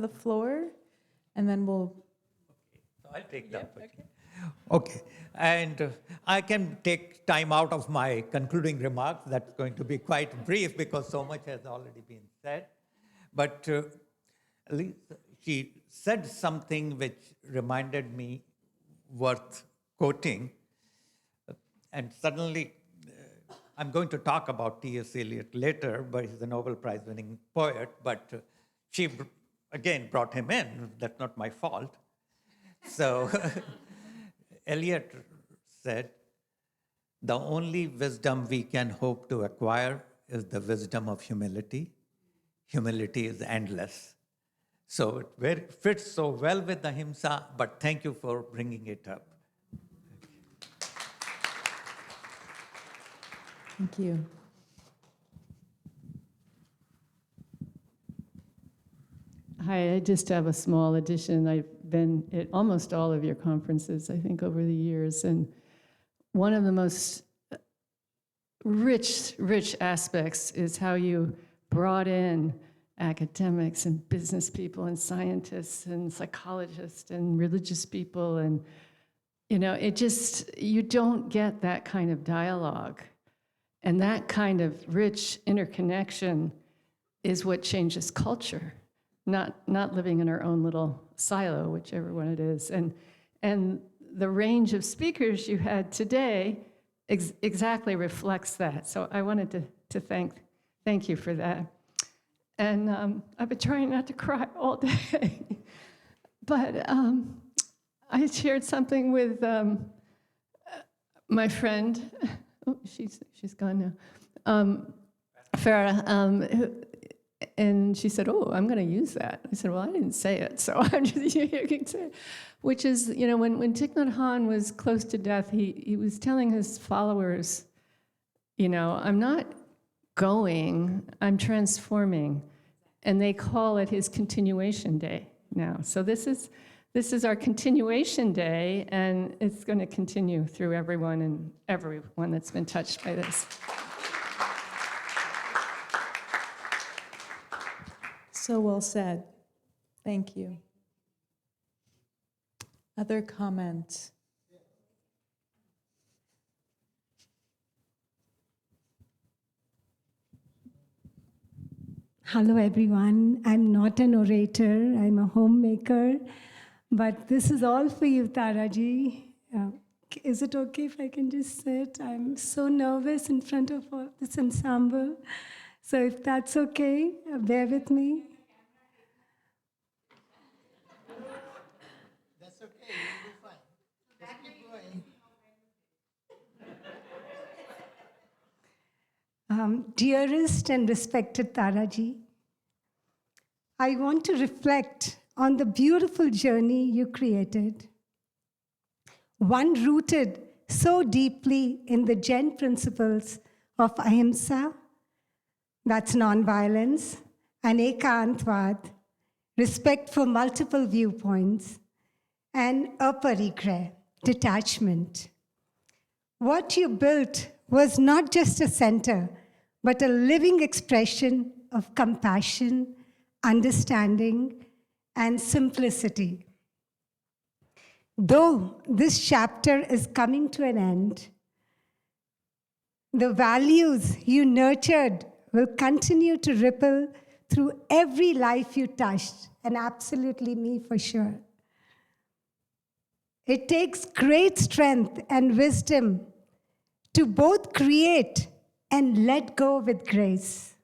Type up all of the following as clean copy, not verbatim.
the floor, and then we'll. So I'll take that. Yeah, okay. Okay, and I can take time out of my concluding remarks. That's going to be quite brief because so much has already been said. But at least she said something which reminded me worth quoting. And suddenly, I'm going to talk about T.S. Eliot later, but he's a Nobel Prize winning poet. But she, again, brought him in. That's not my fault. So Eliot said, the only wisdom we can hope to acquire is the wisdom of humility. Humility is endless. So it fits so well with the Ahimsa, but thank you for bringing it up. Thank you. Hi, I just have a small addition. I've been at almost all of your conferences, I think, over the years. And one of the most rich aspects is how you brought in academics and business people and scientists and psychologists and religious people. And, you know, you don't get that kind of dialogue. And that kind of rich interconnection is what changes culture, not living in our own little silo, whichever one it is. And the range of speakers you had today exactly reflects that. So I wanted to thank you for that. And I've been trying not to cry all day. But I shared something with my friend. Oh, she's gone now. Farah, and she said, "Oh, I'm going to use that." I said, "Well, I didn't say it, so I'm just you can say it." Which is, you know, when Thich Nhat Hanh was close to death, he was telling his followers, you know, I'm not going, I'm transforming, and they call it his continuation day now. So this is our continuation day, and it's going to continue through everyone that's been touched by this. So well said. Thank you. Other comments? Hello, everyone. I'm not an orator. I'm a homemaker. But this is all for you, Taraji. Is it okay if I can just sit? I'm so nervous in front of all this ensemble. So if that's okay, bear with me. That's okay, you'll be fine. Just keep going. Dearest and respected Taraji, I want to reflect on the beautiful journey you created, one rooted so deeply in the Jain principles of Ahimsa, that's nonviolence, and Ekantvad, respect for multiple viewpoints, and aparigraha, detachment. What you built was not just a center, but a living expression of compassion, understanding, and simplicity. Though this chapter is coming to an end, the values you nurtured will continue to ripple through every life you touched, and absolutely me for sure. It takes great strength and wisdom to both create and let go with grace.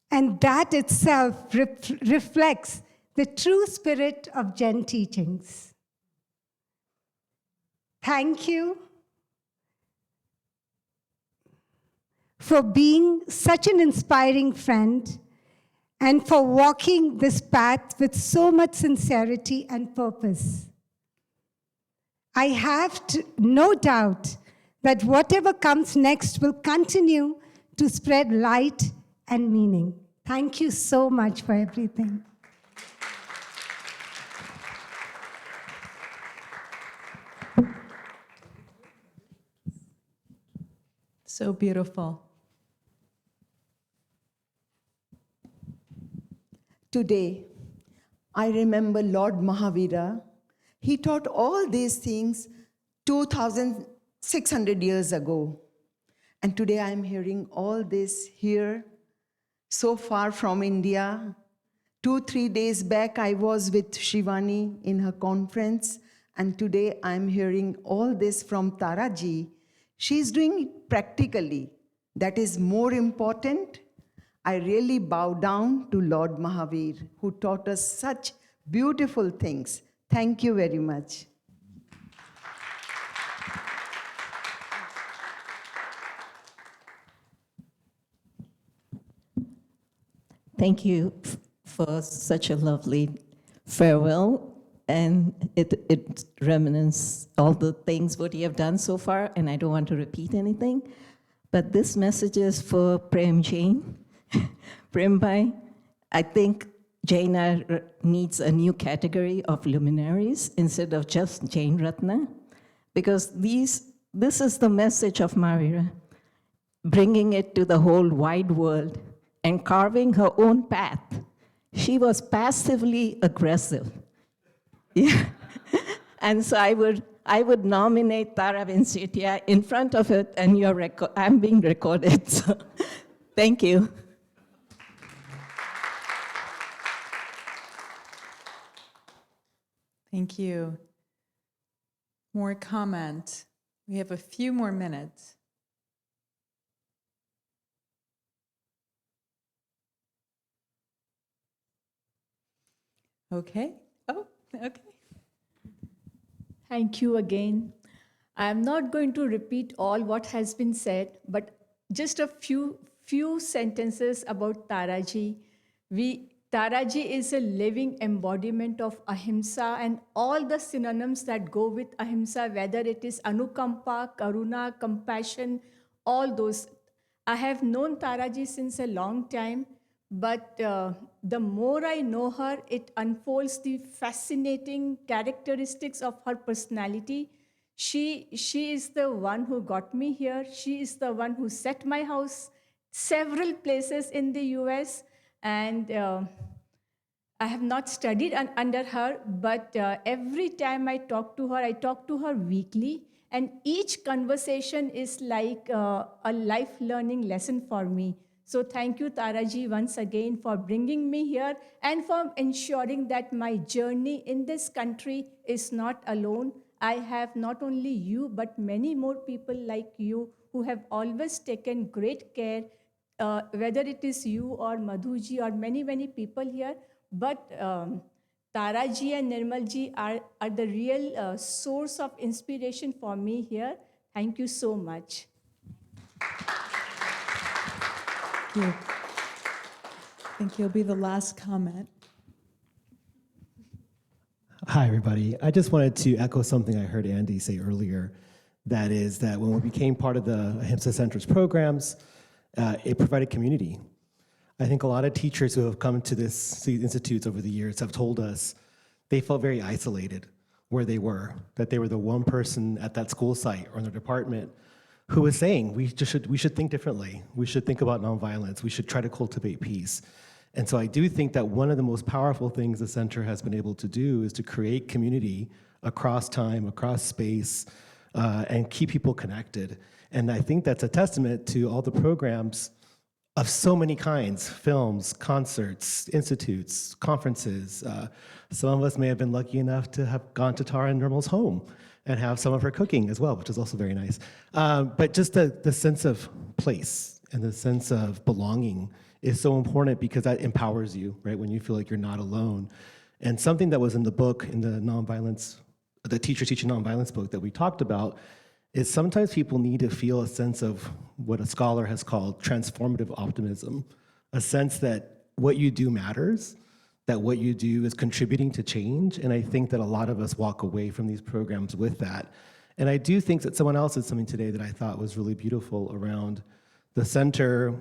And that itself reflects the true spirit of Jain teachings. Thank you for being such an inspiring friend and for walking this path with so much sincerity and purpose. I have no doubt that whatever comes next will continue to spread light and meaning. Thank you so much for everything. So beautiful. Today, I remember Lord Mahavira. He taught all these things 2,600 years ago. And today I'm hearing all this here, so far from India. 2-3 days back, I was with Shivani in her conference, and today I'm hearing all this from Taraji. She's doing it practically. That is more important. I really bow down to Lord Mahavir, who taught us such beautiful things. Thank you very much. Thank you for such a lovely farewell. And it reminisces all the things what you have done so far, and I don't want to repeat anything. But this message is for Prem Jain. Prem Bhai, I think Jaina needs a new category of luminaries instead of just Jain Ratna, because this is the message of Mahavira, bringing it to the whole wide world and carving her own path. She was passively aggressive. Yeah. And so I would nominate Tara Vincetia in front of it, and I'm being recorded. So thank you. Thank you. More comment. We have a few more minutes. Okay. Oh, okay. Thank you again. I am not going to repeat all what has been said, but just a few sentences about Taraji. Taraji is a living embodiment of ahimsa and all the synonyms that go with ahimsa, whether it is anukampa, karuna, compassion, all those. I have known Taraji since a long time, but the more I know her, it unfolds the fascinating characteristics of her personality. She is the one who got me here. She is the one who set my house several places in the US. And I have not studied under her, but every time I talk to her weekly. And each conversation is like a life learning lesson for me. So thank you, Taraji, once again for bringing me here and for ensuring that my journey in this country is not alone. I have not only you, but many more people like you who have always taken great care, whether it is you or Madhuji or many people here. But Taraji and Nirmalji are the real source of inspiration for me here. Thank you so much. Thank you. I think you'll be the last comment. Hi, everybody. I just wanted to echo something I heard Andy say earlier. That is that when we became part of the Ahimsa Center's programs, it provided community. I think a lot of teachers who have come to these institutes over the years have told us they felt very isolated where they were, that they were the one person at that school site or in their department who was saying we should think differently. We should think about nonviolence. We should try to cultivate peace. And so I do think that one of the most powerful things the center has been able to do is to create community across time, across space, and keep people connected. And I think that's a testament to all the programs of so many kinds, films, concerts, institutes, conferences. Some of us may have been lucky enough to have gone to Tara and Nirmal's home and have some of her cooking as well, which is also very nice. But just the sense of place and the sense of belonging is so important because that empowers you, right, when you feel like you're not alone. And something that was in the book, in the Teachers Teaching Nonviolence book that we talked about, is sometimes people need to feel a sense of what a scholar has called transformative optimism, a sense that what you do matters, that what you do is contributing to change. And I think that a lot of us walk away from these programs with that. And I do think that someone else did something today that I thought was really beautiful around the center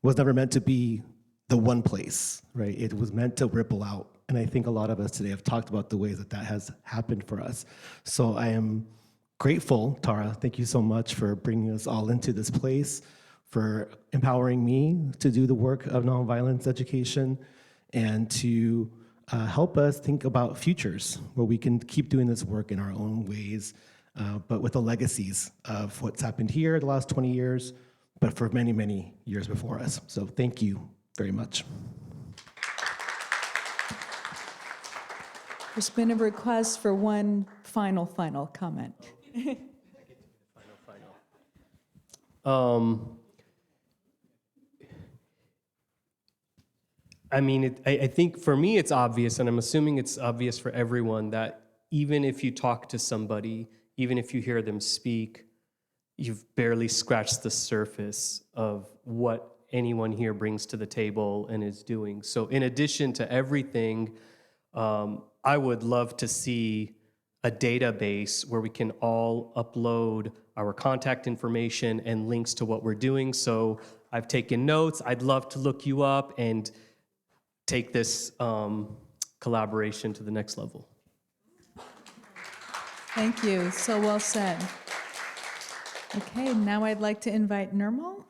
was never meant to be the one place, right? It was meant to ripple out. And I think a lot of us today have talked about the ways that that has happened for us. So I am grateful, Tara, thank you so much for bringing us all into this place, for empowering me to do the work of nonviolence education, and to help us think about futures where we can keep doing this work in our own ways, but with the legacies of what's happened here the last 20 years, but for many, many years before us. So thank you very much. There's been a request for one final comment. I mean, I think for me it's obvious, and I'm assuming it's obvious for everyone, that even if you talk to somebody, even if you hear them speak, you've barely scratched the surface of what anyone here brings to the table and is doing. So in addition to everything, I would love to see a database where we can all upload our contact information and links to what we're doing. So I've taken notes. I'd love to look you up and take this collaboration to the next level. Thank you. So well said. Okay, now I'd like to invite Nirmal.